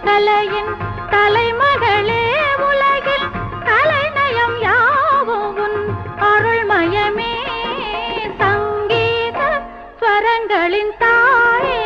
கலையின் தலைமகளே உலகில் கலைநயம் யாவும் உன் அருள்மயமே சங்கீத ஸ்வரங்களின் தாயே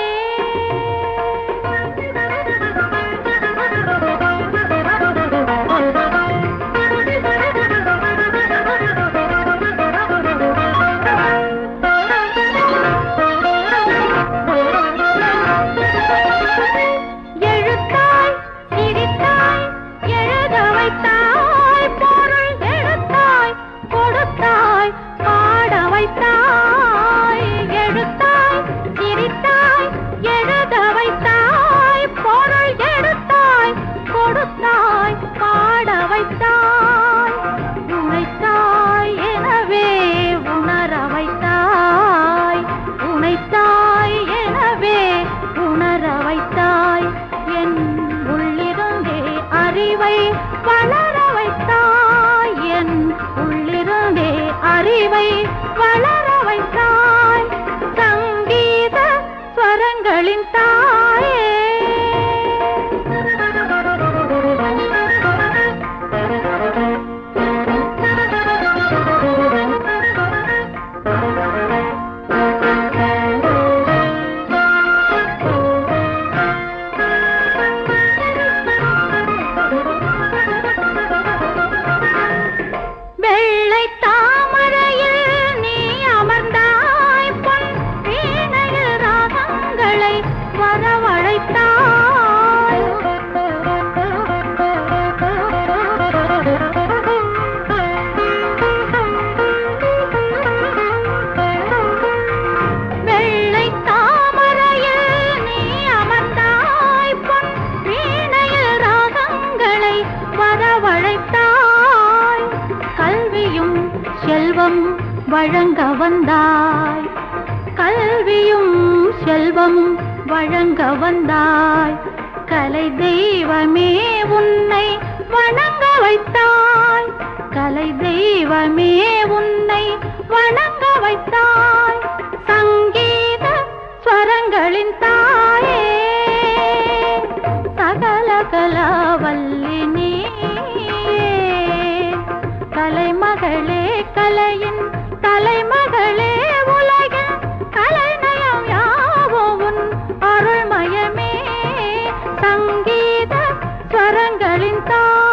அறிவை வளர வைத்தாய் சங்கீத ஸ்வரங்களின் தாயே செல்வம் வழங்க வந்தாய் கல்வியும் செல்வம் வழங்க வந்தாய் கலை தெய்வமே உன்னை வணங்க வைத்தாய் கலை தெய்வமே உன்னை வணங்க வைத்தாய் சங்கீத ஸ்வரங்களின் தாயே சகல கலாவல்லி நீயே கலைமகளே கலையின் தலைமகளே உலகில் கலைநயம் யாவும் உன் அருள்மயமே சங்கீத ஸ்வரங்களின் தாயே